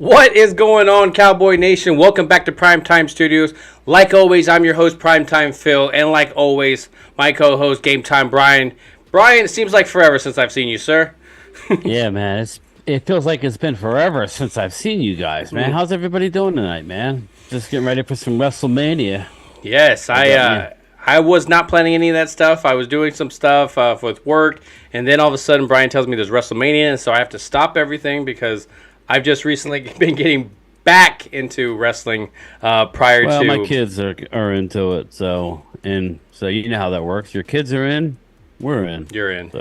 What is going on, Cowboy Nation? Welcome back to Primetime Studios. Like always, I'm your host, Primetime Phil, and like always, my co-host, GameTime Bryan. Bryan, it seems like forever since I've seen you, sir. Yeah, man. It feels like it's been forever since I've seen you guys, man. How's everybody doing tonight, man? Just getting ready for some WrestleMania. Yes, I got me. I was not planning any of that stuff. I was doing some stuff with work, and then all of a sudden, Bryan tells me there's WrestleMania, and so I have to stop everything because I've just recently been getting back into wrestling prior Well, to. my kids are into it, so you know how that works. Your kids are in, we're in. You're in. So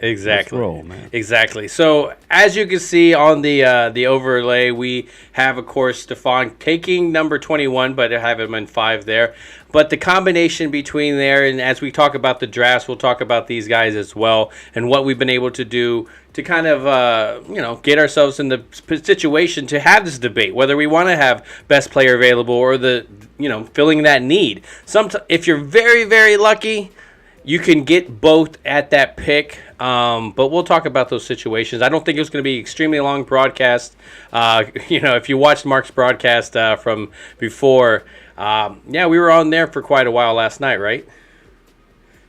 Exactly. let's roll, man. Exactly. So as you can see on the overlay, we have, of course, Stefan taking number 21, but I have him in 5 there. But the combination between there, and as we talk about the drafts, we'll talk about these guys as well, and what we've been able to do to kind of, get ourselves in the situation to have this debate, whether we want to have best player available or filling that need. If you're very, very lucky, you can get both at that pick, but we'll talk about those situations. I don't think it's going to be extremely long broadcast. If you watched Mark's broadcast from before, we were on there for quite a while last night, right?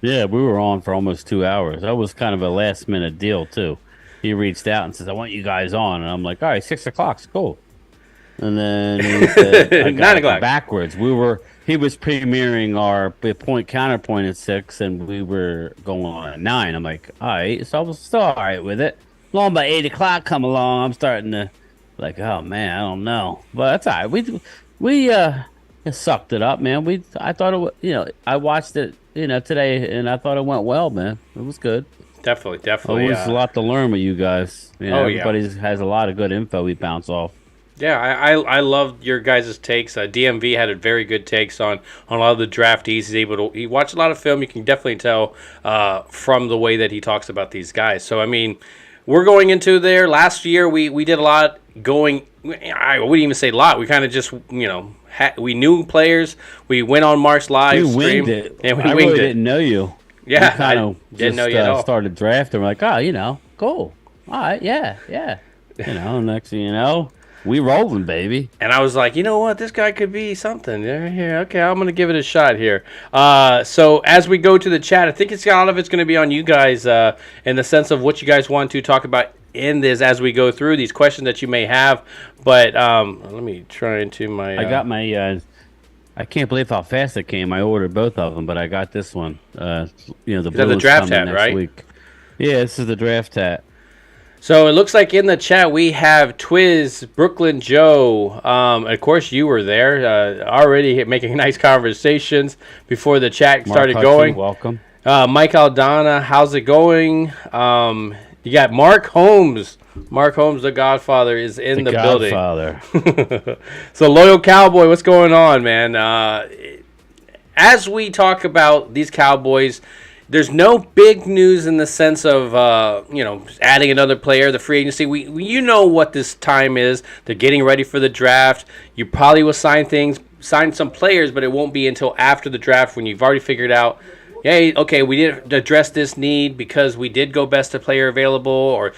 Yeah, we were on for almost 2 hours. That was kind of a last minute deal too. He reached out and says, "I want you guys on," and I'm like, "All right, 6 o'clock's cool." And then he said, "I got 9 it o'clock. backwards." He was premiering our point counterpoint at 6, and we were going on at 9. I'm like, all right, so I was still all right with it. Long by 8 o'clock come along, I'm starting to like, oh man, I don't know, but that's all right. We sucked it up, man. I thought it was, I watched it, today, and I thought it went well, man. It was good. Definitely. Always a lot to learn with you guys. Yeah. Everybody has a lot of good info we bounce off. Yeah, I love your guys' takes. DMV had a very good takes on a lot of the draftees. He watched a lot of film. You can definitely tell from the way that he talks about these guys. So, I mean, we're going into there. Last year, we did a lot going. I wouldn't even say a lot. We kind of just, we knew players. We went on Mark's live stream. Winged it. And we I winged really it. didn't know you. Yeah, we kind of didn't know you at all. Started drafting. We're like, oh, cool. All right, yeah. Next thing you know, we rolling, baby. And I was like, you know what? This guy could be something. Here, okay, I'm going to give it a shot here. So as we go to the chat, I think a lot of it's going to be on you guys in the sense of what you guys want to talk about in this as we go through these questions that you may have. But let me try into my... I got my... I can't believe how fast it came. I ordered both of them, but I got this one. The blue the draft one's coming hat, next right? week. Yeah, this is the draft hat. So it looks like in the chat we have Twiz, Brooklyn Joe. Of course, you were there already making nice conversations before the chat started going. Welcome. Mike Aldana, how's it going? You got Mark Holmes. Mark Holmes, the Godfather, is in the building. Godfather. So, Loyal Cowboy, what's going on, man? As we talk about these Cowboys, there's no big news in the sense of, adding another player, the free agency. You know what this time is. They're getting ready for the draft. You probably will sign some players, but it won't be until after the draft when you've already figured out, hey, okay, we did address this need because we did go best player available, or,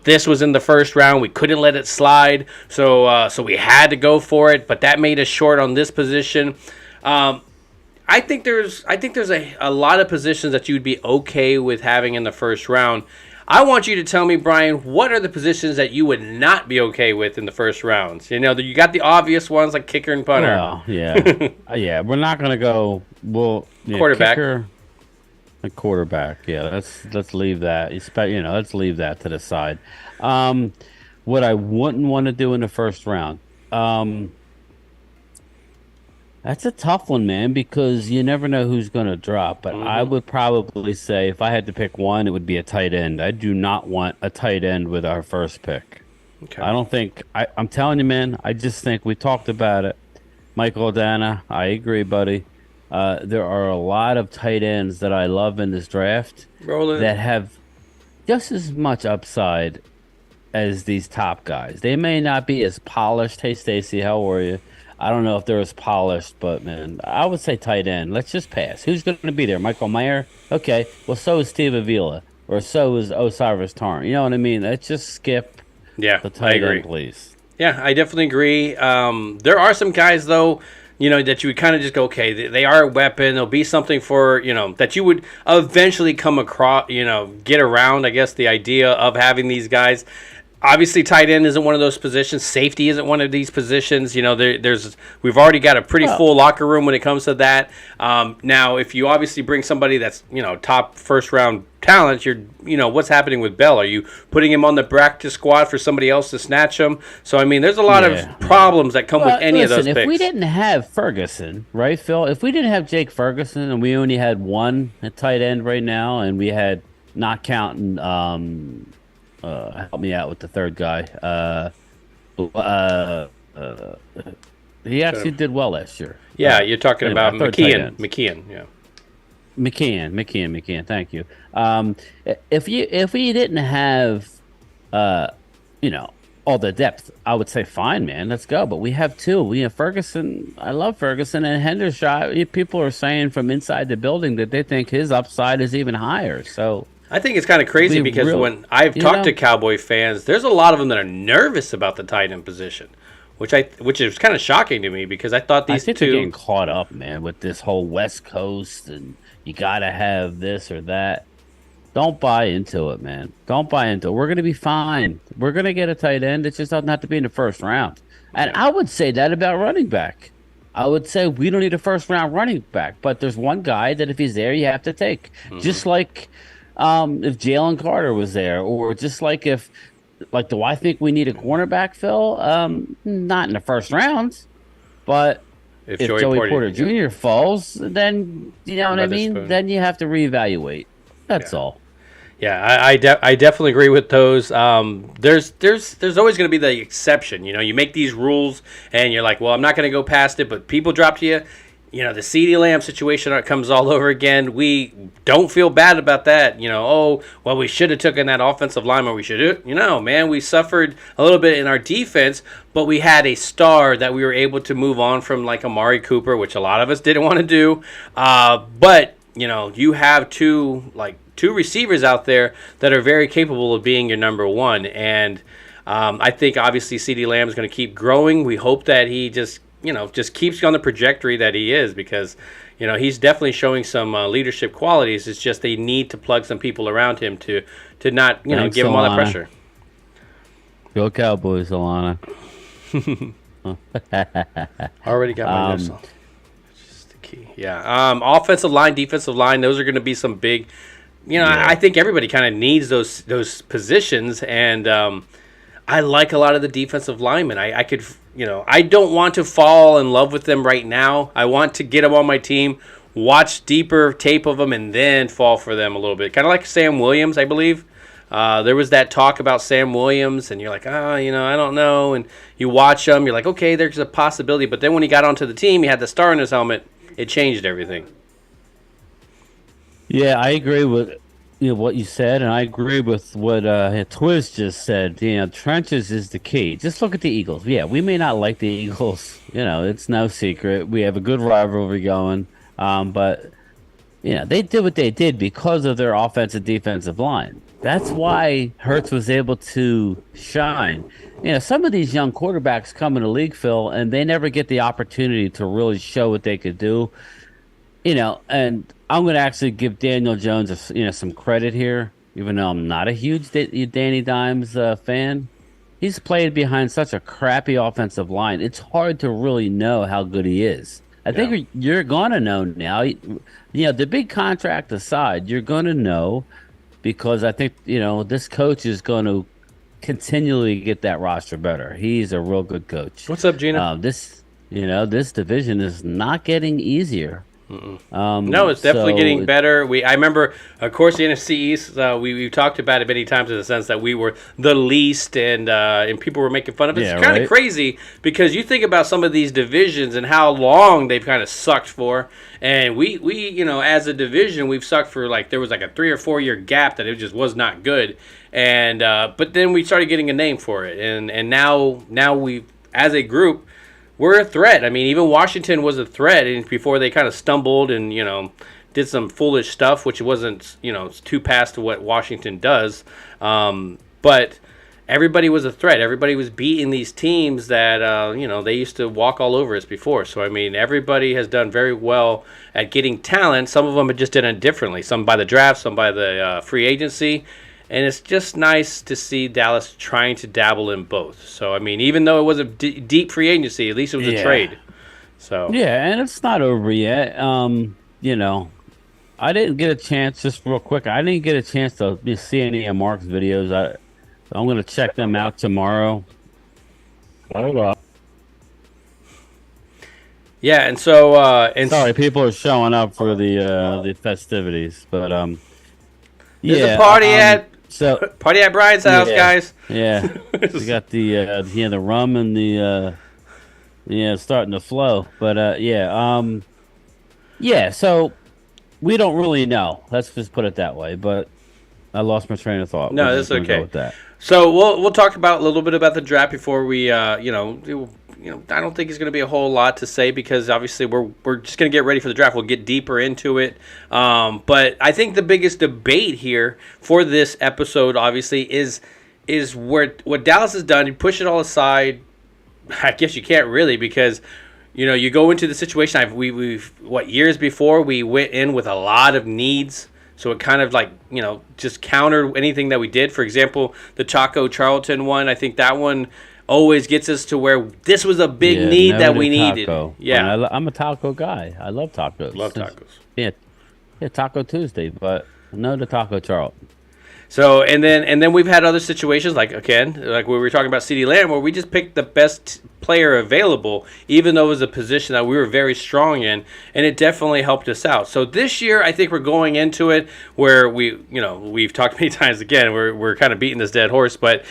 this was in the first round. We couldn't let it slide, so we had to go for it, but that made us short on this position. I think there's a lot of positions that you'd be okay with having in the first round. I want you to tell me, Bryan, what are the positions that you would not be okay with in the first rounds? You got the obvious ones like kicker and punter. Well, yeah. Yeah, we're not going to go, Quarterback. Kicker and quarterback. Yeah, let's leave that. Let's leave that to the side. What I wouldn't want to do in the first round. That's a tough one, man, because you never know who's going to drop. But I would probably say if I had to pick one, it would be a tight end. I do not want a tight end with our first pick. Okay. I don't think I'm telling you, man. I just think we talked about it. Michael Dana, I agree, buddy. There are a lot of tight ends that I love in this draft that have just as much upside as these top guys. They may not be as polished. Hey, Stacy, how are you? I don't know if they're as polished, but, man, I would say tight end. Let's just pass. Who's going to be there? Michael Mayer? Okay. Well, so is Steve Avila, or so is Osiris Tarn. You know what I mean? Let's just skip the tight end, please. Yeah, I definitely agree. There are some guys though, that you would kind of just go, okay, they are a weapon. There'll be something for that you would eventually come across, get around. I guess the idea of having these guys. Obviously, tight end isn't one of those positions. Safety isn't one of these positions. We've already got a pretty Well, full locker room when it comes to that. Now, if you obviously bring somebody that's top first round talent, what's happening with Bell? Are you putting him on the practice squad for somebody else to snatch him? So I mean, there's a lot of problems that come with any of those picks. If we didn't have Ferguson, right, Phil? If we didn't have Jake Ferguson and we only had one at tight end right now, and we had not counting help me out with the third guy. He actually did well last year. Yeah, you're talking about McKeon. Yeah. McKeon. Thank you. If we didn't have, all the depth, I would say fine, man, let's go. But we have two. We have Ferguson. I love Ferguson and Hendershot. People are saying from inside the building that they think his upside is even higher. So. I think it's kind of crazy because when I've talked to Cowboy fans, there's a lot of them that are nervous about the tight end position, which is kind of shocking to me because I thought these they're getting caught up, man, with this whole West Coast and you gotta have this or that. Don't buy into it, man. Don't buy into it. We're gonna be fine. We're gonna get a tight end. It just doesn't have to be in the first round. And I would say that about running back. I would say we don't need a first round running back, but there's one guy that if he's there, you have to take. Just like. If Jalen Carter was there, or just like do I think we need a cornerback, Phil? Not in the first round, but if Joey Porter Jr. falls, then you know what I mean. Spoon. Then you have to reevaluate. That's all. Yeah, I definitely agree with those. There's always going to be the exception. You make these rules, and you're like, well, I'm not going to go past it, but people drop to you. The CeeDee Lamb situation comes all over again. We don't feel bad about that. We should have taken that offensive lineman. We should have, man, we suffered a little bit in our defense, but we had a star that we were able to move on from, like Amari Cooper, which a lot of us didn't want to do. But, you have two receivers out there that are very capable of being your number one. And I think, obviously, CeeDee Lamb is going to keep growing. We hope that he just keeps on the trajectory that he is because, he's definitely showing some leadership qualities. It's just they need to plug some people around him to not, give him all that pressure. Go Cowboys, Alana. Already got my notes on. Just the key. Yeah. Offensive line, defensive line, those are going to be some big, I think everybody kind of needs those positions. And I like a lot of the defensive linemen. I could... I don't want to fall in love with them right now. I want to get them on my team, watch deeper tape of them, and then fall for them a little bit. Kind of like Sam Williams, I believe. There was that talk about Sam Williams, and you're like, I don't know. And you watch him, you're like, okay, there's a possibility. But then when he got onto the team, he had the star in his helmet. It changed everything. Yeah, I agree with what you said, and I agree with what Twiz just said. Trenches is the key. Just look at the Eagles. Yeah, we may not like the Eagles. It's no secret. We have a good rivalry going. But they did what they did because of their offensive defensive line. That's why Hurts was able to shine. Some of these young quarterbacks come in the league, Phil, and they never get the opportunity to really show what they could do. And I'm going to actually give Daniel Jones, some credit here, even though I'm not a huge Danny Dimes fan. He's played behind such a crappy offensive line. It's hard to really know how good he is. I think you're going to know now. The big contract aside, you're going to know because I think, this coach is going to continually get that roster better. He's a real good coach. What's up, Gina? This division is not getting easier. No, it's definitely getting better. I remember, of course, the NFC East. We've talked about it many times in the sense that we were the least, and people were making fun of it. It's kind of crazy because you think about some of these divisions and how long they've kind of sucked for, and we as a division we've sucked for there was a 3 or 4 year gap that it just was not good, and but then we started getting a name for it, and now we as a group. We're a threat. I mean, even Washington was a threat before they kind of stumbled and, did some foolish stuff, which wasn't, too past to what Washington does. But everybody was a threat. Everybody was beating these teams that they used to walk all over us before. So I mean, everybody has done very well at getting talent. Some of them have just done it differently. Some by the draft, some by the free agency. And it's just nice to see Dallas trying to dabble in both. So I mean, even though it was a deep free agency, at least it was a trade. So yeah, and it's not over yet. I didn't get a chance. Just real quick, I didn't get a chance to see any of Mark's videos. I'm going to check them out tomorrow. Hold up. Yeah, and so sorry, people are showing up for the festivities, but there's a party party at Bryan's house, guys. Yeah, we got the rum and the starting to flow, but So we don't really know. Let's just put it that way. But I lost my train of thought. No, that's okay. Go with that. So we'll talk about a little bit about the draft before we I don't think it's going to be a whole lot to say because obviously we're just going to get ready for the draft. We'll get deeper into it. But I think the biggest debate here for this episode obviously is what Dallas has done. You push it all aside. I guess you can't really because you go into the situation. We've years before we went in with a lot of needs. So it kind of just countered anything that we did. For example, the Taco Charlton one, I think that one always gets us to where this was a big need that we needed. Yeah, I'm a taco guy. I love tacos. Love tacos. Yeah, Taco Tuesday, but no to Taco Charlton. So and then we've had other situations like we were talking about CeeDee Lamb where we just picked the best player available, even though it was a position that we were very strong in, and it definitely helped us out. So this year, I think we're going into it where we've talked many times again. We're kind of beating this dead horse, but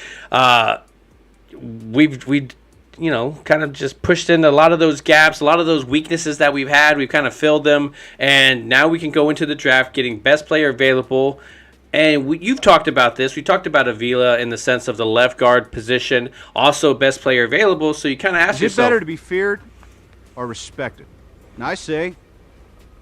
we've kind of just pushed in a lot of those gaps, a lot of those weaknesses that we've had. We've kind of filled them, and now we can go into the draft getting best player available. And you've talked about this. We talked about Avila in the sense of the left guard position, also best player available. So you kind of ask yourself, is it better to be feared or respected? And I say,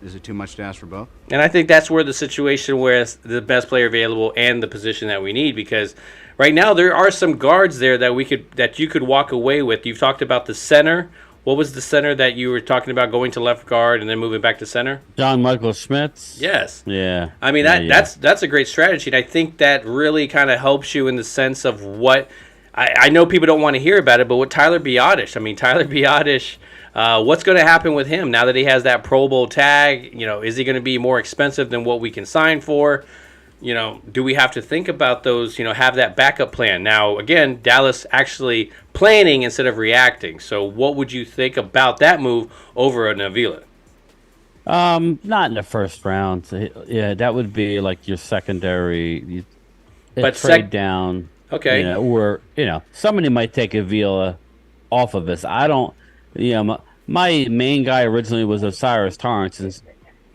is it too much to ask for both? And I think that's where the situation where it's the best player available and the position that we need, because right now there are some guards there that you could walk away with. You've talked about the center. What was the center that you were talking about going to left guard and then moving back to center? John Michael Schmitz. Yes. Yeah. I mean that's a great strategy, and I think that really kind of helps you in the sense of what I know people don't want to hear about it, but what Tyler Biadasz. I mean, Tyler Biadasz. What's going to happen with him now that he has that Pro Bowl tag? Is he going to be more expensive than what we can sign for? Do we have to think about those, have that backup plan? Now, again, Dallas actually planning instead of reacting. So what would you think about that move over an Avila? Not in the first round. Yeah, that would be like your secondary. But trade down. Okay. Or, somebody might take Avila off of us. I don't, my main guy originally was Osiris Torrance.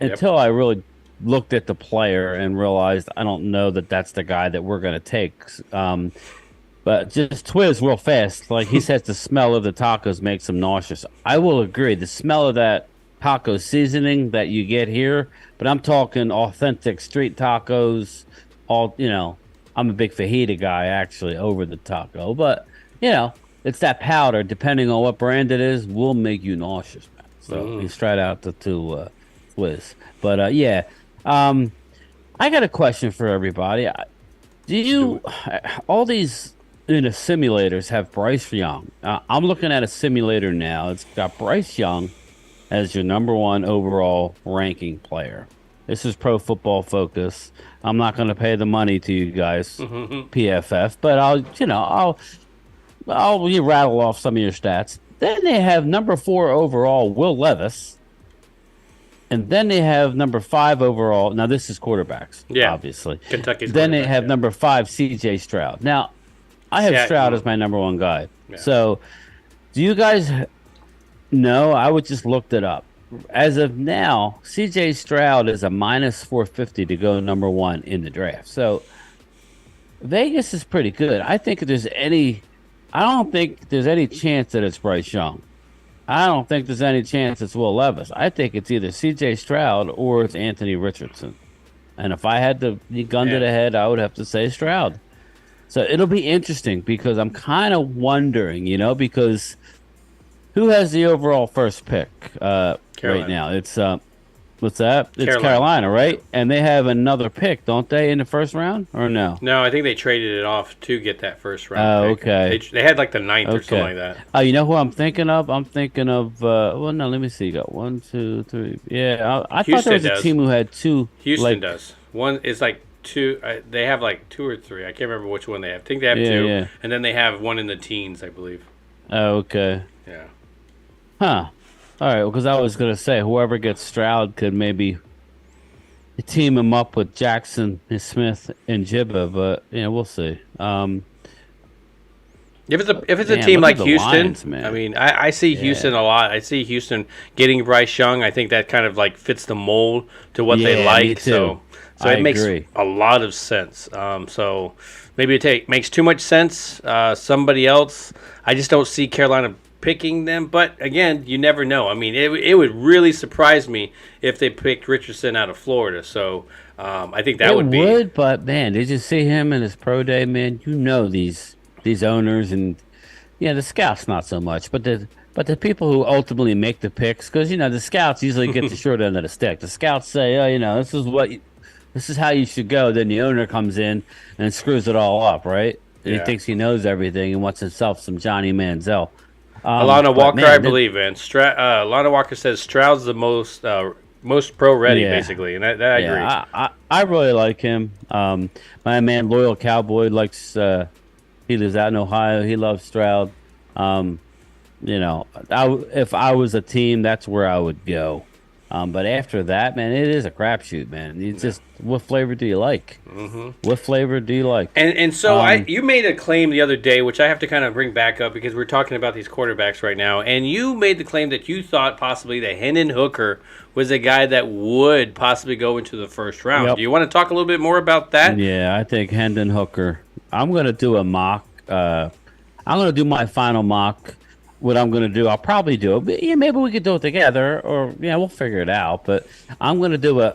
Until I really looked at the player and realized I don't know that that's the guy that we're going to take. But just Twiz real fast. Like he says, the smell of the tacos makes him nauseous. I will agree. The smell of that taco seasoning that you get here, but I'm talking authentic street tacos. I'm a big fajita guy actually over the taco, but it's that powder. Depending on what brand it is, will make you nauseous, man. So he's straight out to Twiz. But I got a question for everybody. All these simulators have Bryce Young? I'm looking at a simulator now. It's got Bryce Young as your number one overall ranking player. This is Pro Football Focus. I'm not going to pay the money to you guys, PFF, but I'll rattle off some of your stats. Then they have number 4 overall Will Levis. And then they have number 5 overall. Now, this is quarterbacks, obviously. Kentucky's then they have number 5, C.J. Stroud. Now, I have Stroud as my number 1 guy. Yeah. So, do you guys know? I would just looked it up. As of now, C.J. Stroud is a minus 450 to go number 1 in the draft. So, Vegas is pretty good. I don't think there's any chance that it's Bryce Young. I don't think there's any chance it's Will Levis. I think it's either C.J. Stroud or it's Anthony Richardson. And if I had to be gun to the head, I would have to say Stroud. So it'll be interesting because I'm kind of wondering, because who has the overall first pick right now? It's what's that? It's Carolina, right? Yeah. And they have another pick, don't they, in the first round or no? No, I think they traded it off to get that first round Oh, pick. okay. They had like the ninth or something like that. Oh, you know who I'm thinking of? I'm thinking of. Well, no, let me see. You got 1, 2, 3. Yeah, I thought there was a team who had two. Houston does. One is like two. They have like two or three. I can't remember which one they have. I think they have two, yeah. and then they have one in the teens, I believe. Oh, okay. Yeah. Huh. All right. Well, because I was gonna say whoever gets Stroud could maybe team him up with Jackson and Smith and Jibba, but we'll see. If it's a team like Houston, Lions, I mean, I see Houston a lot. I see Houston getting Bryce Young. I think that kind of like fits the mold to what they like. Me too. So it makes a lot of sense. So maybe it makes too much sense. Somebody else, I just don't see Carolina picking them. But again, you never know. I mean, it would really surprise me if they picked Richardson out of Florida. So I think that would be. But man, did you see him in his pro day, man? These owners and the scouts not so much, but the people who ultimately make the picks, because the scouts usually get the short end of the stick. The scouts say, oh, this is how you should go. Then the owner comes in and screws it all up, right? And he thinks he knows everything and wants himself some Johnny Manziel. Alana Walker, I believe, man. Alana Walker says Stroud's the most pro ready, basically, and that I agree. I really like him. My man, loyal Cowboy, likes. He lives out in Ohio. He loves Stroud. If I was a team, that's where I would go. But after that, man, it is a crapshoot, man. You just what flavor do you like? Mm-hmm. What flavor do you like? And so you made a claim the other day, which I have to kind of bring back up because we're talking about these quarterbacks right now. And you made the claim that you thought possibly that Hendon Hooker was a guy that would possibly go into the first round. Yep. Do you want to talk a little bit more about that? Yeah, I think Hendon Hooker. I'm going to do a mock. I'm going to do my final mock. What I'm going to do, I'll probably do it. Yeah, maybe we could do it together, or we'll figure it out. But I'm going to do a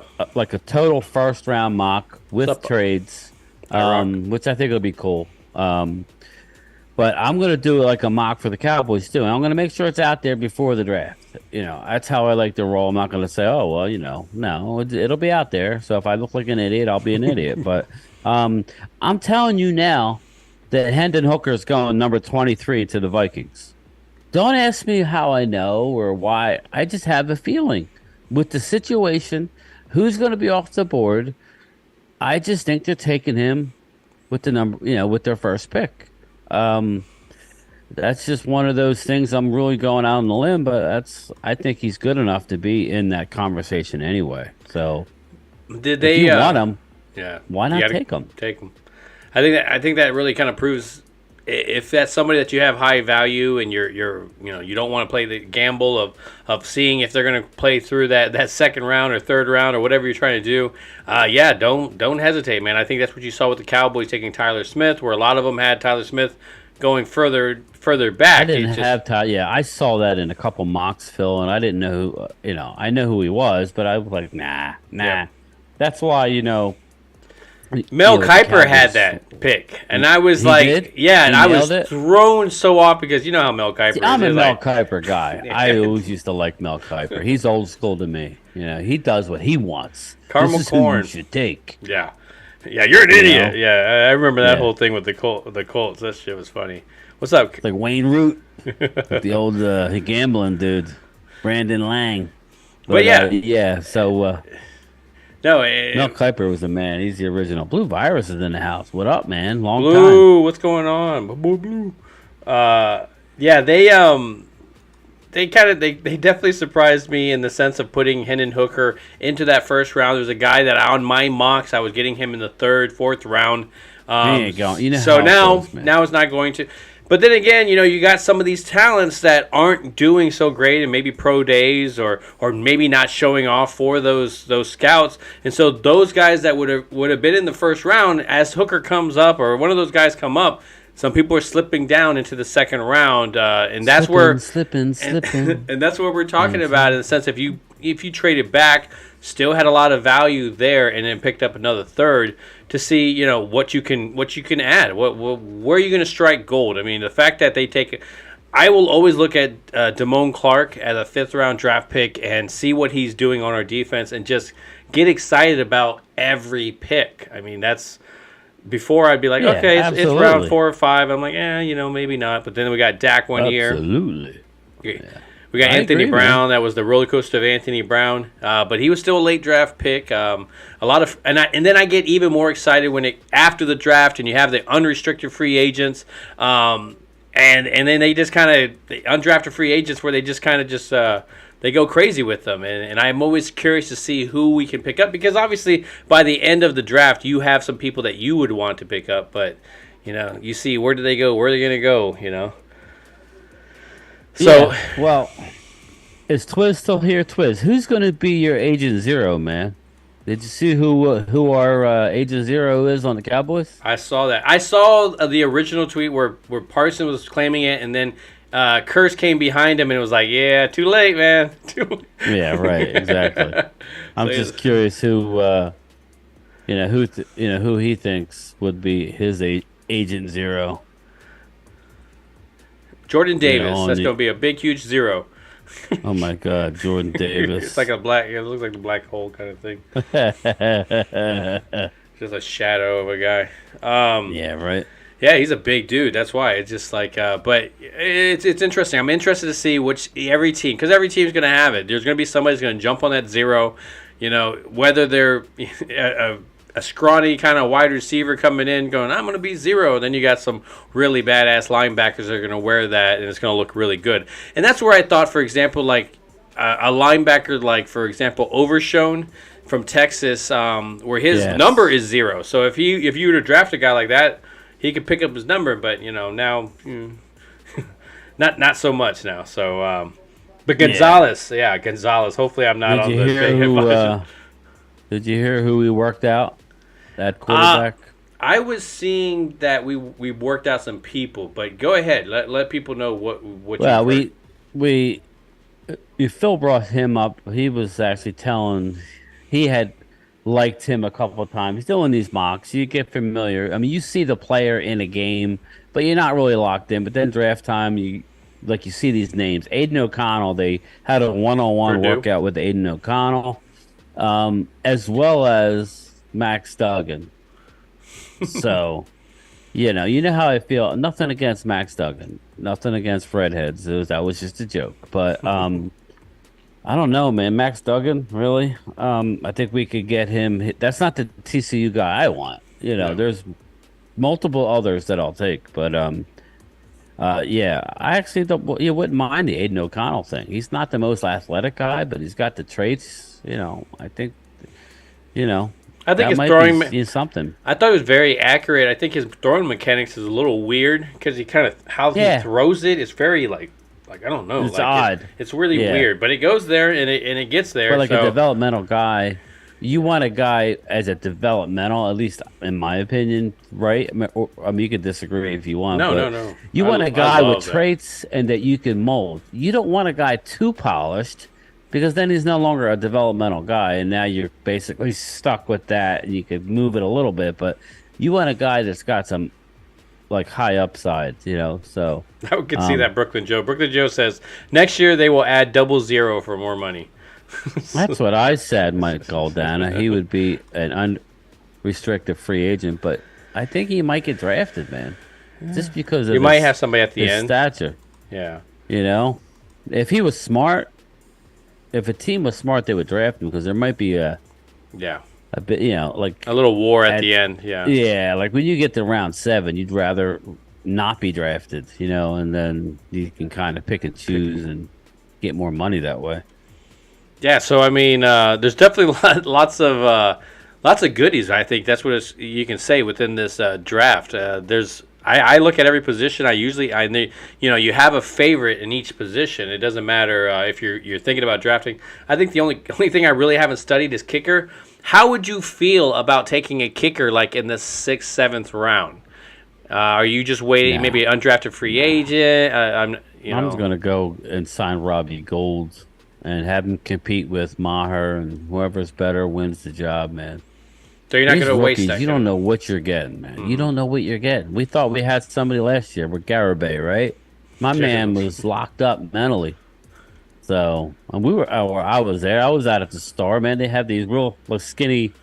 total first round mock with trades, which I think will be cool. But I'm going to do like a mock for the Cowboys too. And I'm going to make sure it's out there before the draft. That's how I like to roll. I'm not going to say, oh well, no, it'll be out there. So if I look like an idiot, I'll be an idiot. But I'm telling you now that Hendon Hooker is going number 23 to the Vikings. Don't ask me how I know or why. I just have a feeling. With the situation, who's going to be off the board, I just think they're taking him with the number, with their first pick. That's just one of those things. I'm really going out on the limb, but I think he's good enough to be in that conversation anyway. So, if you want him, why not take him? Take him. I think that really kind of proves. If that's somebody that you have high value and you don't want to play the gamble of seeing if they're going to play through that second round or third round or whatever you're trying to do, don't hesitate, man. I think that's what you saw with the Cowboys taking Tyler Smith, where a lot of them had Tyler Smith going further back. I didn't have Tyler. Yeah, I saw that in a couple mocks, Phil, and I didn't know. I know who he was, but I was like, nah. Yep. That's why Mel Kiper had that pick, and I was like, and I was thrown so off because you know how Mel Kiper is. I'm a Mel Kiper guy. I always used to like Mel Kiper. He's old school to me. He does what he wants. Caramel this is corn. Who you should take. Yeah, you're an idiot. Yeah, I remember that whole thing with the Colts. That shit was funny. What's up? It's like Wayne Root, the old gambling dude, Brandon Lang. But yeah. So. No, Mel Kiper was the man. He's the original. Blue Virus is in the house. What up, man? Long time. Blue, what's going on? Blue. They definitely surprised me in the sense of putting Hendon Hooker into that first round. There's a guy that on my mocks I was getting him in the third, fourth round. He ain't going. So now it's not going to. But then again, you got some of these talents that aren't doing so great and maybe pro days or maybe not showing off for those scouts. And so those guys that would have been in the first round, as Hooker comes up or one of those guys come up, some people are slipping down into the second round, and that's slipping. And that's what we're talking about in the sense if you traded back still had a lot of value there, and then picked up another third to see what you can add. Where are you going to strike gold? I mean, the fact that they take. I will always look at Damone Clark as a 5th-round draft pick and see what he's doing on our defense and just get excited about every pick. I mean, that's before I'd be like, okay, it's round 4 or 5. I'm like, maybe not. But then we got Dak one year. Absolutely. We got Anthony Brown. That was the roller coaster of Anthony Brown. But he was still a late draft pick. And then I get even more excited when after the draft and you have the unrestricted free agents. And then they just kind of the undrafted free agents where they just kind of they go crazy with them. And I'm always curious to see who we can pick up because obviously by the end of the draft you have some people that you would want to pick up, but you see where do they go, where are they going to go, So well, is Twiz still here? Twiz, who's going to be your Agent Zero, man? Did you see who our Agent Zero is on the Cowboys? I saw that. I saw the original tweet where Parson was claiming it, and then Curse came behind him and it was like, "Yeah, too late, man." Yeah, right. Exactly. I'm just curious who he thinks would be his Agent Zero. Jordan Davis. That's going to be a big, huge zero. Oh my God, Jordan Davis! It's like it looks like the black hole kind of thing. Just a shadow of a guy. Yeah, right. Yeah, he's a big dude. That's why it's just like. But it's interesting. I'm interested to see every team because every team's going to have it. There's going to be somebody who's going to jump on that zero. Whether they're a scrawny kind of wide receiver coming in going, I'm going to be zero. Then you got some really badass linebackers that are going to wear that, and it's going to look really good. And that's where I thought, for example, like a linebacker like, for example, Overshown from Texas, where his number is 0. So if you were to draft a guy like that, he could pick up his number, but, now not so much now. So, but Gonzalez, Gonzalez. Hopefully I'm not on the big Did you hear who we worked out at quarterback? I was seeing that we worked out some people, but go ahead. Let people know what well, we Phil brought him up. He was actually telling he had liked him a couple of times. He's still in these mocks. You get familiar. I mean, you see the player in a game, but you're not really locked in. But then draft time, you see these names. Aiden O'Connell, they had a one-on-one workout with Aiden O'Connell. As well as Max Duggan. So, you know how I feel. Nothing against Max Duggan. Nothing against redheads. That was just a joke. But I don't know, man. Max Duggan, really? I think we could get him. That's not the TCU guy I want. There's multiple others that I'll take. But, I actually wouldn't mind the Aiden O'Connell thing. He's not the most athletic guy, but he's got the traits. I think his throwing is something. I thought it was very accurate. I think his throwing mechanics is a little weird because he kind of how he throws it is very like I don't know. It's odd. It's really weird, but it goes there and it gets there. But a developmental guy, you want a guy as a developmental, at least in my opinion, right? I mean, you could disagree if you want. No. You want a guy with traits and that you can mold. You don't want a guy too polished. Because then he's no longer a developmental guy, and now you're basically stuck with that, and you could move it a little bit, but you want a guy that's got some, high upside, so... I could see that, Brooklyn Joe. Brooklyn Joe says, next year they will add 00 for more money. That's what I said, Mike Goldana. He would be an unrestricted free agent, but I think he might get drafted, man. Just because of might have somebody at the his end. Stature. Yeah. If he was smart... If a team was smart, they would draft him because there might be a bit, a little war at the end. Yeah, like when you get to round 7, you'd rather not be drafted, and then you can kind of pick and choose and get more money that way. Yeah, so I mean, there's definitely lots of goodies. I think that's what you can say within this draft. I look at every position. You have a favorite in each position. It doesn't matter if you're thinking about drafting. I think the only thing I really haven't studied is kicker. How would you feel about taking a kicker like in the 6th, 7th round? Are you just waiting, maybe an undrafted free agent? I'm just gonna go and sign Robbie Gould. and have him compete with Maher, and whoever's better wins the job, man. So you're not These going to waste rookies, that. you don't know what you're getting, man. You don't know what you're getting. We thought we had somebody last year with Garibay, right? My man was locked up mentally. So and I was there. I was out at the store, man. They have these real skinny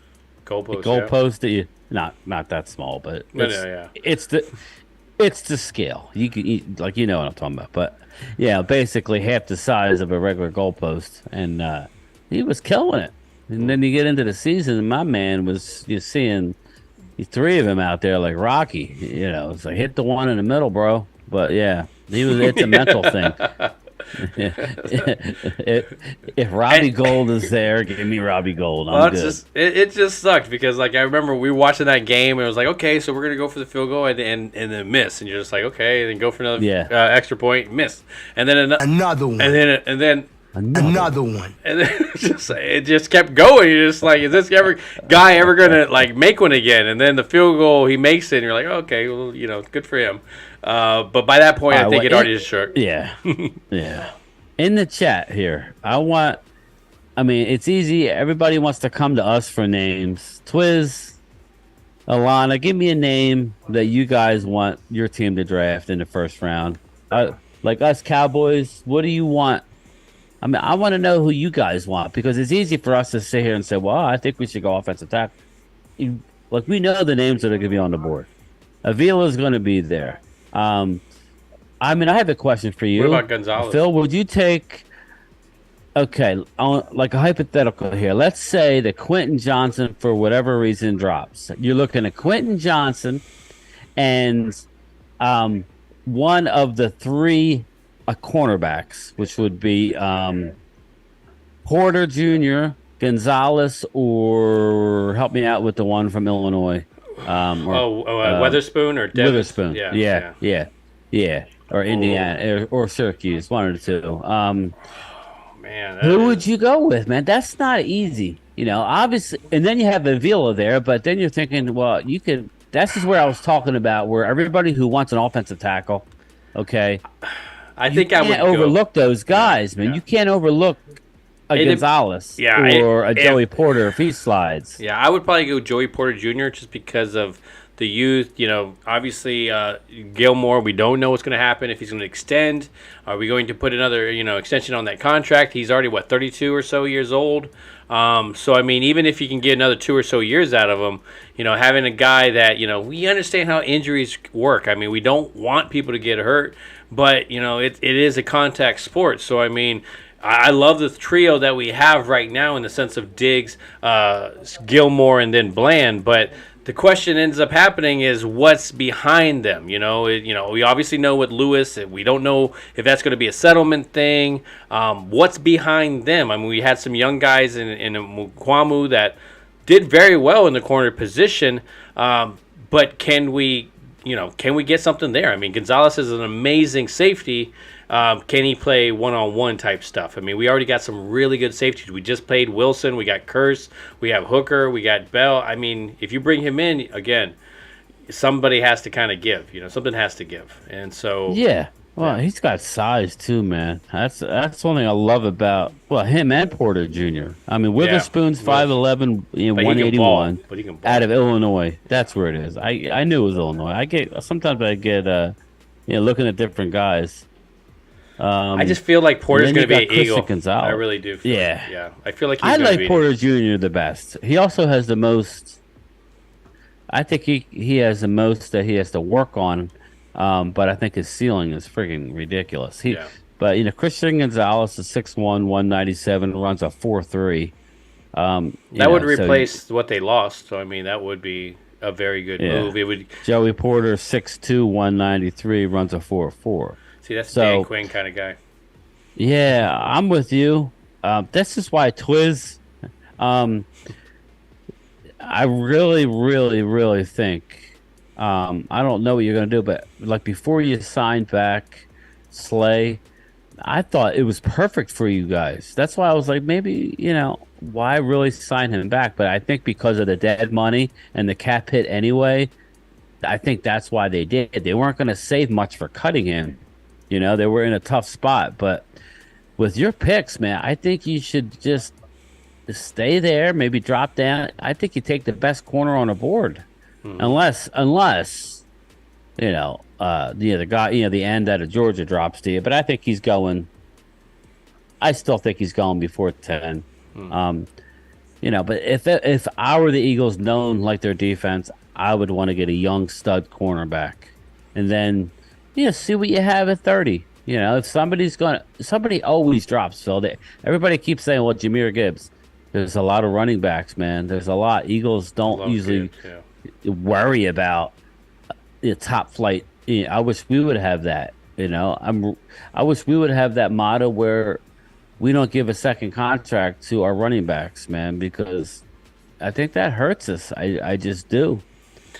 goalposts that not that small, but it's the scale. You can you know what I'm talking about. But yeah, basically half the size of a regular goalpost, and he was killing it. And then you get into the season, and my man you're seeing three of them out there like Rocky. You know, it's like hit the one in the middle, bro. But yeah, it's a mental thing. If Robbie Gold is there, give me Robbie Gold. I'm good. It just sucked because like I remember we were watching that game and it was like, okay, so we're gonna go for the field goal and then miss, and you're just like, okay, then go for another extra point, miss, and then another one, and then another one, and then it just kept going. You're just like, is this guy ever gonna like make one again? And then the field goal he makes it, and you're like, okay, well, you know, good for him. But by that point, I think it already is short. Yeah, yeah. In the chat here, I mean, it's easy. Everybody wants to come to us for names. Twiz, Alana, give me a name that you guys want your team to draft in the first round. Like us Cowboys, what do you want? I mean, I want to know who you guys want because it's easy for us to sit here and say, well, I think we should go offensive tackle. Like, we know the names that are going to be on the board. Avila's going to be there. I mean, I have a question for you. What about Gonzalez? Phil, would you take... Okay, like a hypothetical here. Let's say that Quentin Johnson, for whatever reason, drops. You're looking at Quentin Johnson and one of the three cornerbacks, which would be Porter Jr., Gonzalez, or help me out with the one from Illinois. Witherspoon or Davis? Witherspoon. Yeah. Or Indiana or Syracuse, one of the two. Man, who would you go with, man? That's not easy, you know. Obviously, and then you have Avila there, but then you're thinking, well, you could. That's just where I was talking about, where everybody who wants an offensive tackle, okay. I think I would overlook those guys, man. Yeah. You can't overlook a Gonzalez or a Joey Porter if he slides. Yeah, I would probably go Joey Porter Jr. just because of the youth. You know, obviously Gilmore, we don't know what's going to happen if he's going to extend. Are we going to put another, extension on that contract? He's already 32 or so years old. So I mean, even if you can get another 2 or so years out of him, having a guy that we understand how injuries work. I mean, we don't want people to get hurt, but it is a contact sport. So I mean, I love the trio that we have right now in the sense of Diggs, Gilmore, and then Bland. But the question ends up happening is what's behind them. We obviously know with Lewis. We don't know if that's going to be a settlement thing. What's behind them? I mean, we had some young guys in Mukwamu that did very well in the corner position, but can we get something there? I mean, Gonzalez is an amazing safety. Can he play one-on-one type stuff? I mean, we already got some really good safeties. We just played Wilson. We got Curse. We have Hooker. We got Bell. I mean, if you bring him in, again, somebody has to kind of give. Something has to give. And so... Yeah. Well, he's got size too, man. That's one thing I love about, him and Porter Jr. I mean, Witherspoon's 5'11", 181 out of Illinois. That's where it is. I knew it was Illinois. Sometimes I get looking at different guys. I just feel like Porter's going to be an Eagle. Gonzalez. I really do. Yeah. I feel like I like Porter Jr. the best. He also has the most. I think he has the most that he has to work on, but I think his ceiling is freaking ridiculous. But Christian Gonzalez is 6'1", 197, runs a 4.3. That would replace what they lost. So I mean, that would be a very good move. It would. Joey Porter 6'2", 193, runs a 4.4. See, that's Dan Quinn kind of guy. Yeah, I'm with you. This is why Twiz. I really, really, really think. I don't know what you're gonna do, but like before you signed back Slay, I thought it was perfect for you guys. That's why I was like, maybe why really sign him back? But I think because of the dead money and the cap hit anyway, I think that's why they did. They weren't going to save much for cutting him. They were in a tough spot, but with your picks, man, I think you should just stay there, maybe drop down. I think you take the best corner on the board, unless the guy, the end out of Georgia drops to you. But I think he's going. I still think he's going before 10. But if I were the Eagles, known like their defense, I would want to get a young stud cornerback, and then see what you have at 30. If somebody always drops, Phil. Everybody keeps saying, "Well, Jahmyr Gibbs." There's a lot of running backs, man. There's a lot. Eagles don't usually worry about the top flight. I wish we would have that. I wish we would have that motto where we don't give a second contract to our running backs, man, because I think that hurts us. I just do.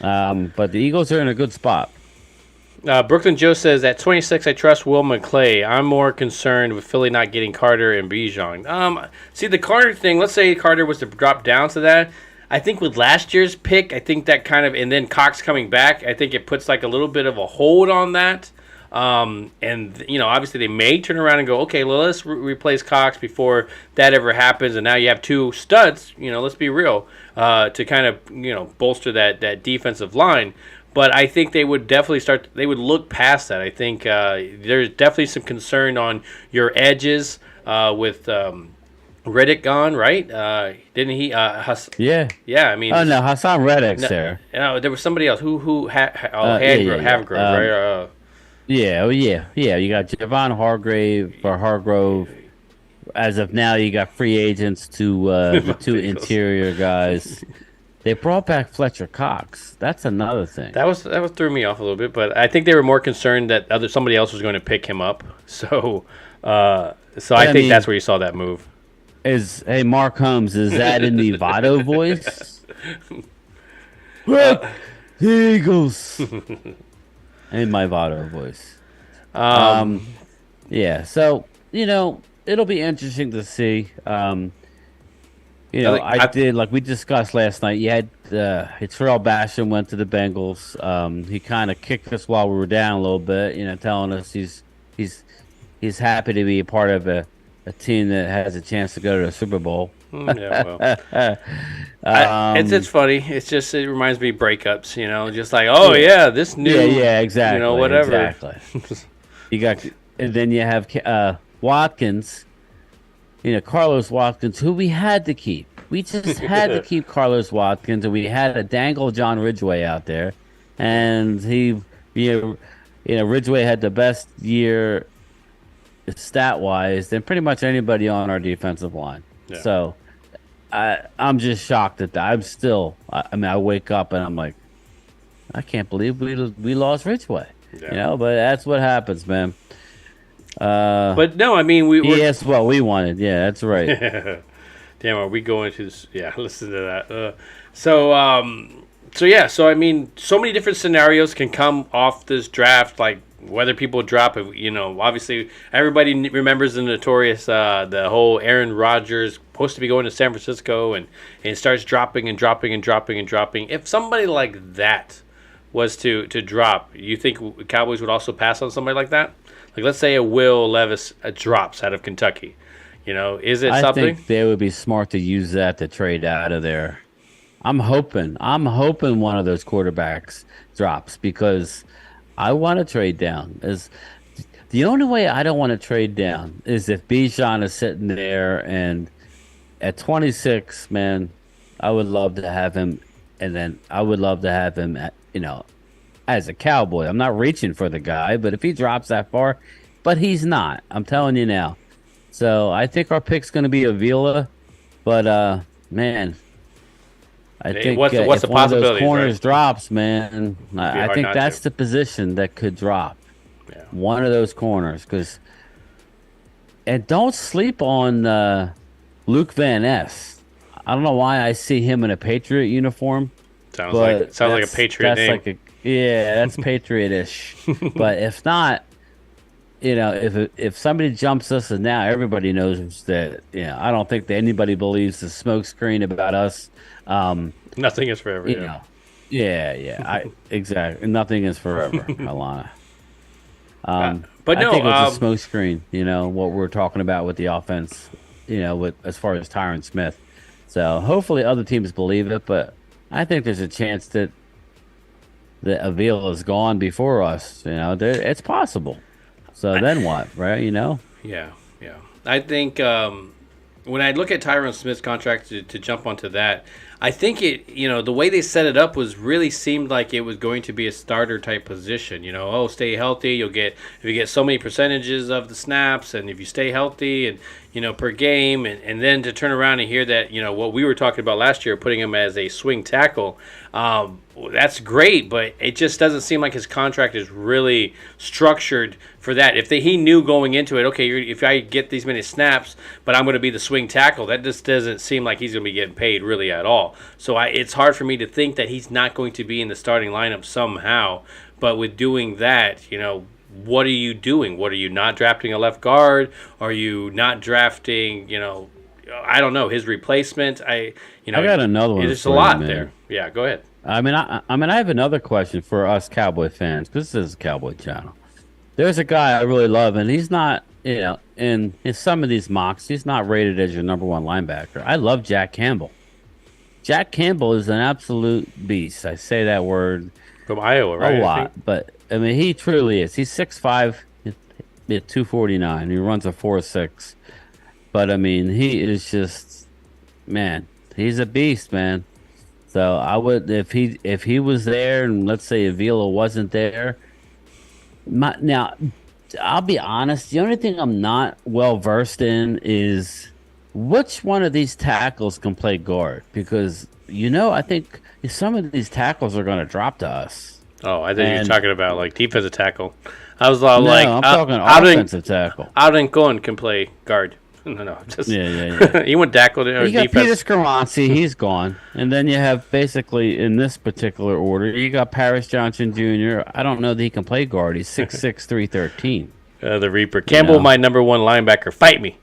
But the Eagles are in a good spot. Brooklyn Joe says, at 26, I trust Will McClay. I'm more concerned with Philly not getting Carter and Bijan. See, the Carter thing, let's say Carter was to drop down to that. I think with last year's pick, I think that kind of, and then Cox coming back, I think it puts like a little bit of a hold on that. Obviously they may turn around and go, okay, well, let's replace Cox before that ever happens. And now you have two studs, let's be real, to kind of, bolster that defensive line. But I think they would definitely they would look past that. I think there's definitely some concern on your edges with Reddick gone, right? Didn't he? Yeah. I mean. Oh, no, Hassan Reddick's there. There was somebody else. Havegrove, right? Yeah. You got Javon Hargrove. As of now, you got free agents to the two interior guys. They brought back Fletcher Cox. That's another thing. That threw me off a little bit, but I think they were more concerned that somebody else was going to pick him up. So I think that's where you saw that move. Hey, Mark Holmes, is that in the Votto voice? Eagles. In my Votto voice. Yeah. So it'll be interesting to see. I did, like we discussed last night. You had Terrell Basham went to the Bengals. He kind of kicked us while we were down a little bit, telling us he's happy to be a part of a team that has a chance to go to the Super Bowl. It's funny. It reminds me of breakups, just like, this new, exactly, whatever. Exactly. And then you have Watkins. Carlos Watkins, who we had to keep. We just had to keep Carlos Watkins, and we had to dangle John Ridgeway out there. And Ridgeway had the best year stat-wise than pretty much anybody on our defensive line. Yeah. So I'm just shocked at that. I'm still, I wake up and I'm like, I can't believe we lost Ridgeway. Yeah. But that's what happens, man. But no, I mean yes, what we wanted. Yeah, that's right. Damn, are we going to this? Yeah, listen to that. So I mean, so many different scenarios can come off this draft, like whether people drop it. Obviously everybody remembers the notorious, the whole Aaron Rodgers supposed to be going to San Francisco, and it starts dropping and dropping and dropping and dropping. If somebody like that was to drop, you think Cowboys would also pass on somebody like that? Like, let's say a Will Levis drops out of Kentucky. Is it something? I think they would be smart to use that to trade out of there. I'm hoping one of those quarterbacks drops, because I want to trade down. The only way I don't want to trade down is if Bijan is sitting there, and at 26, man, I would love to have him, and then I would love to have him at, as a Cowboy. I'm not reaching for the guy, but if he drops that far, but he's not. I'm telling you now. So I think our pick's going to be Avila, but man, I think what's if the one of those corners right? drops, man, I think that's the position that could drop. Yeah. One of those corners, and don't sleep on Luke Van Ness. I don't know why I see him in a Patriot uniform. Sounds like a Patriot name. That's Patriot-ish. But if not, if somebody jumps us, and now everybody knows that, I don't think that anybody believes the smokescreen about us. Nothing is forever. Exactly. Nothing is forever, Alana. But I no, think it was a smoke screen. What we're talking about with the offense. With as far as Tyron Smith. So hopefully other teams believe it, but I think there's a chance that Avila is gone before us. It's possible. So then what, right? yeah, yeah. I think when I look at Tyron Smith's contract to jump onto that, I think the way they set it up was really seemed like it was going to be a starter type position. Stay healthy, if you get so many percentages of the snaps, and if you stay healthy, and per game, and then to turn around and hear that what we were talking about last year, putting him as a swing tackle, that's great, but it just doesn't seem like his contract is really structured for that. If he knew going into it, okay, if I get these many snaps, but I'm going to be the swing tackle, that just doesn't seem like he's going to be getting paid really at all. So it's hard for me to think that he's not going to be in the starting lineup somehow. But with doing that, what are you doing? What are you not drafting a left guard? Are you not drafting, I don't know, his replacement? I got another one. There's a lot there. Yeah, go ahead. I have another question for us Cowboy fans, because this is a Cowboy channel. There's a guy I really love, and he's not, in some of these mocks, he's not rated as your number one linebacker. I love Jack Campbell. Jack Campbell is an absolute beast. I say that word from Iowa, right? A lot, but he truly is. He's 6'5", 249. He runs a 4.6. But he is just, man, he's a beast, man. So I would, if he was there, and let's say Avila wasn't there. Now, I'll be honest. The only thing I'm not well versed in is which one of these tackles can play guard, because I think some of these tackles are going to drop to us. Oh, I think you're talking about like defensive tackle. I was I'm talking offensive tackle. Auden can play guard. No, just yeah. You went tackle to you got defense. Peter Scarronzi, he's gone, and then you have basically in this particular order, you got Paris Johnson Jr. I don't know that he can play guard. He's 6'6", 313. The Reaper. Campbell, my number one linebacker. Fight me.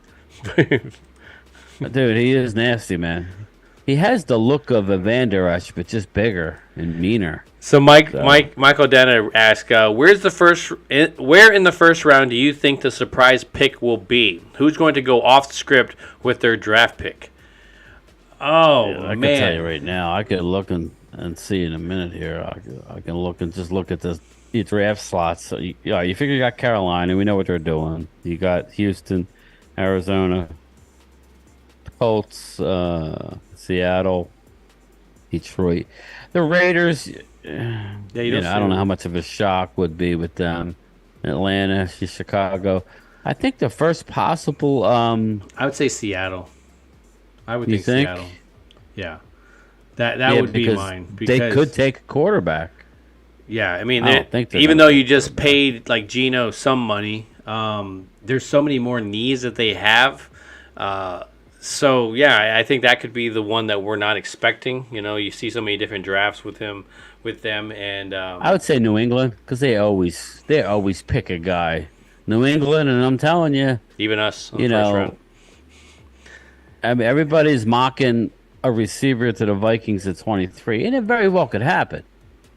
Dude, he is nasty, man. He has the look of a Van Der Esch, but just bigger and meaner. So Michael Dana asked, where in the first round do you think the surprise pick will be? Who's going to go off script with their draft pick? Oh, yeah, I can tell you right now. I could look and see in a minute here. I can look and just look at the draft slots. So you figure you got Carolina. We know what they're doing. You got Houston, Arizona, Colts, Seattle, Detroit. The Raiders, I don't know how much of a shock would be with them. Atlanta, Chicago. I think the first possible. I would say Seattle. I would think Seattle. Yeah, that would be mine. Because they could take a quarterback. Yeah, I mean, even though you just paid like Geno some money, there's so many more needs that they have. So yeah, I think that could be the one that we're not expecting. You see so many different drafts with them, and I would say New England, because they always pick a guy. New England, and I'm telling you, even us, on the first round. I mean, everybody's mocking a receiver to the Vikings at 23, and it very well could happen.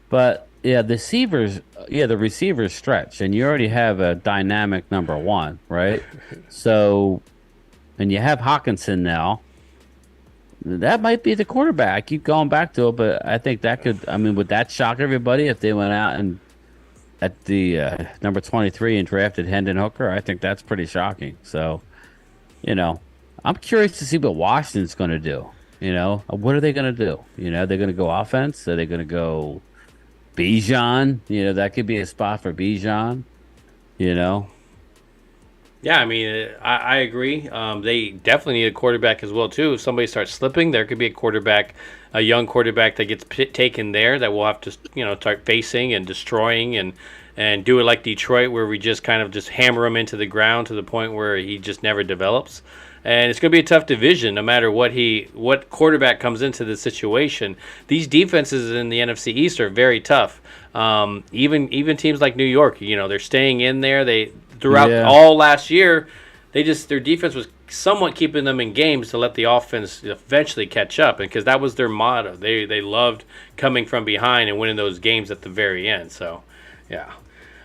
But yeah, the receivers stretch, and you already have a dynamic number one, right? So. And you have Hawkinson now. That might be the quarterback. I keep going back to it, but I think that could. I mean, would that shock everybody if they went out and at the number 23 and drafted Hendon Hooker? I think that's pretty shocking. So, I'm curious to see what Washington's going to do. What are they going to do? They're going to go offense. Are they going to go Bijan? That could be a spot for Bijan. Yeah, I mean, I agree. They definitely need a quarterback as well, too. If somebody starts slipping, there could be a young quarterback that gets taken there that we'll have to, start facing and destroying and do it like Detroit, where we just kind of just hammer him into the ground to the point where he just never develops. And it's going to be a tough division no matter what quarterback comes into the situation. These defenses in the NFC East are very tough. Even teams like New York, they're staying in there. Throughout all last year, their defense was somewhat keeping them in games to let the offense eventually catch up, and because that was their motto. They loved coming from behind and winning those games at the very end. So, yeah.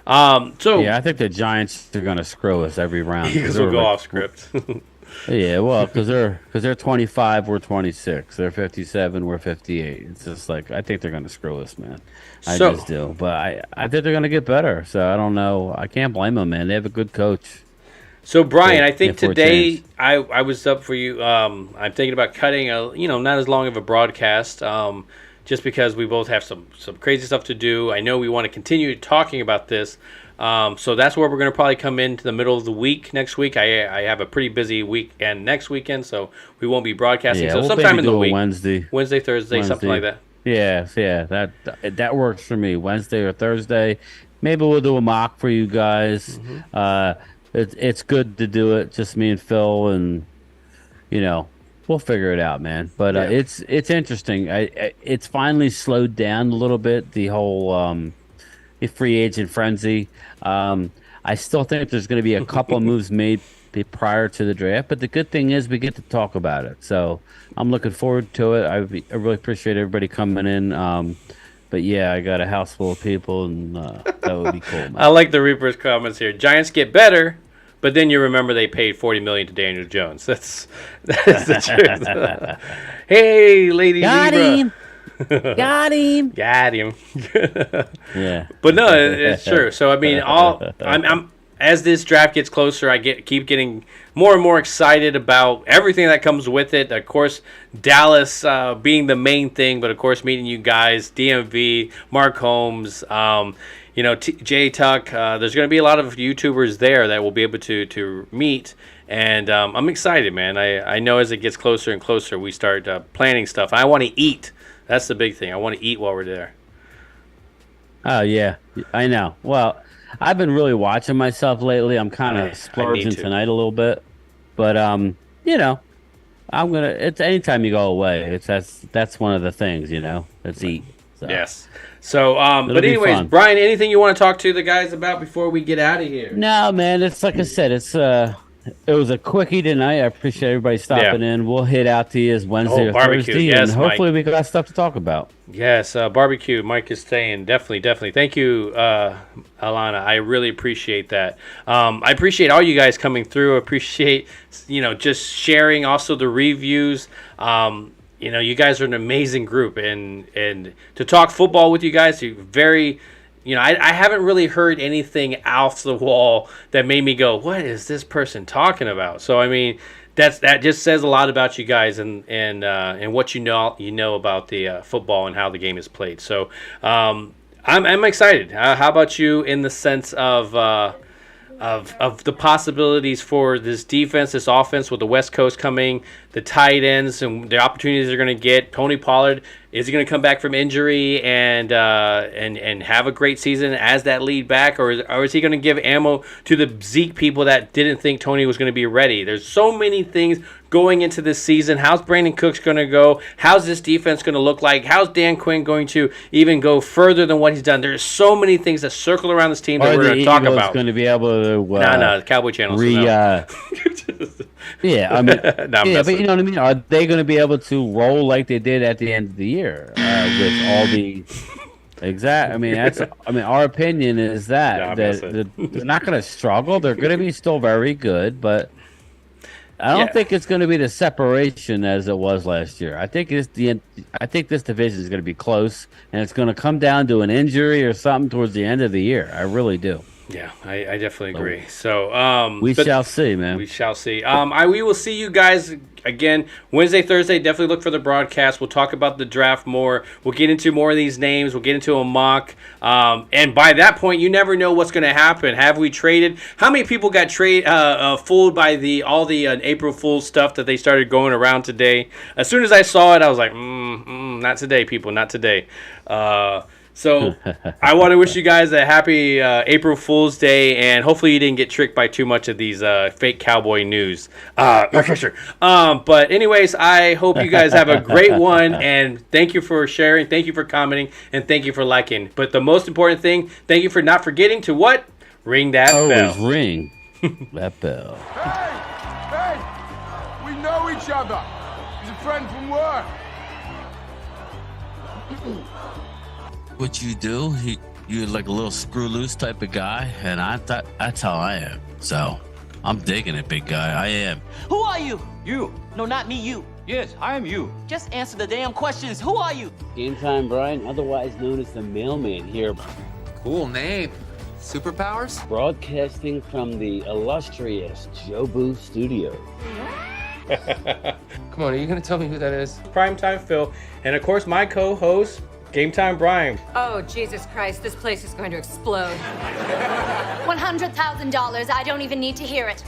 So yeah, I think the Giants are going to screw us every round. Eagles will go off script. Yeah, well, because they're 25, we're 26. They're 57, we're 58. It's just like I think they're going to screw us, man. I just do. But I think they're going to get better. So I don't know. I can't blame them, man. They have a good coach. So Brian, I think today I was up for you. I'm thinking about cutting not as long of a broadcast, just because we both have some crazy stuff to do. I know we want to continue talking about this. So that's where we're going to probably come into the middle of the week next week. I have a pretty busy weekend next weekend, so we won't be broadcasting. So we'll sometime in the week, Wednesday, Thursday, something like that. Yeah, that works for me. Wednesday or Thursday. Maybe we'll do a mock for you guys. Mm-hmm. It's good to do it, just me and Phil, and we'll figure it out, man. But it's interesting. It's finally slowed down a little bit. The whole free agent frenzy. I still think there's going to be a couple of moves made prior to the draft, but the good thing is we get to talk about it. So I'm looking forward to it. I really appreciate everybody coming in. But yeah, I got a house full of people, and that would be cool, man. I like the Reaper's comments here. Giants get better, but then you remember they paid $40 million to Daniel Jones. That is the truth. Hey, Lady Libra. Got him. Yeah. But no, it's true. So I mean, I'm as this draft gets closer, I keep getting more and more excited about everything that comes with it. Of course, Dallas being the main thing, but of course, meeting you guys, DMV, Mark Holmes, Jay Tuck. There's going to be a lot of YouTubers there that we'll be able to meet. And I'm excited, man. I know as it gets closer and closer, we start planning stuff. I want to eat. That's the big thing. I want to eat while we're there. Oh, yeah. I know. Well, I've been really watching myself lately. I'm kind of splurging tonight a little bit. But, I'm going to – it's anytime you go away, that's one of the things, let's eat. So. Yes. So, but anyways, Brian, anything you want to talk to the guys about before we get out of here? No, man. It's like I said, it was a quickie tonight. I appreciate everybody stopping in. We'll hit out to you as Wednesday or Thursday, yes, and hopefully we got stuff to talk about. Yes, barbecue. Mike is saying definitely. Thank you, Alana. I really appreciate that. I appreciate all you guys coming through. I appreciate just sharing. Also the reviews. You guys are an amazing group, and to talk football with you guys, you're very. I haven't really heard anything off the wall that made me go, what is this person talking about? So, I mean, that just says a lot about you guys and what you know about the football and how the game is played. So, I'm excited. How about you in the sense of the possibilities for this defense, this offense with the West Coast coming, the tight ends and the opportunities they're going to get? Tony Pollard, is he going to come back from injury and have a great season as that lead back, or is he going to give ammo to the Zeke people that didn't think Tony was going to be ready? There's so many things going into this season. How's Brandon Cooks going to go? How's this defense going to look like? How's Dan Quinn going to even go further than what he's done? There's so many things that circle around this team that we're going to talk about. Going to be able to the Cowboy Channel. Yeah, I mean, but you know what I mean. Are they going to be able to roll like they did at the end of the year with all the exact? I mean, our opinion is that they're not going to struggle. They're going to be still very good, but I don't think it's going to be the separation as it was last year. I think this division is going to be close, and it's going to come down to an injury or something towards the end of the year. I really do. Yeah, I definitely agree. So we shall see, man. We shall see. We will see you guys again Wednesday, Thursday. Definitely look for the broadcast. We'll talk about the draft more. We'll get into more of these names. We'll get into a mock. And by that point, you never know what's going to happen. Have we traded? How many people got fooled by all the April Fool's stuff that they started going around today? As soon as I saw it, I was like, not today, people, not today. So I want to wish you guys a happy April Fool's Day, and hopefully you didn't get tricked by too much of these fake cowboy news. But anyways, I hope you guys have a great one, and thank you for sharing, thank you for commenting, and thank you for liking. But the most important thing, thank you for not forgetting to what? Ring that bell. Always ring that bell. Hey, we know each other. He's a friend from work. What you do? you're like a little screw loose type of guy, and I thought that's how I am. So I'm digging it, big guy. I am. Who are you? You. No, not me, you. Yes, I am you. Just answer the damn questions. Who are you? GameTime Bryan, otherwise known as the mailman here. Cool name. Superpowers? Broadcasting from the illustrious Jobu Studio. Come on, are you gonna tell me who that is? Primetime Phil, and of course my co-host, GameTime Bryan. Oh, Jesus Christ, this place is going to explode. $100,000, I don't even need to hear it.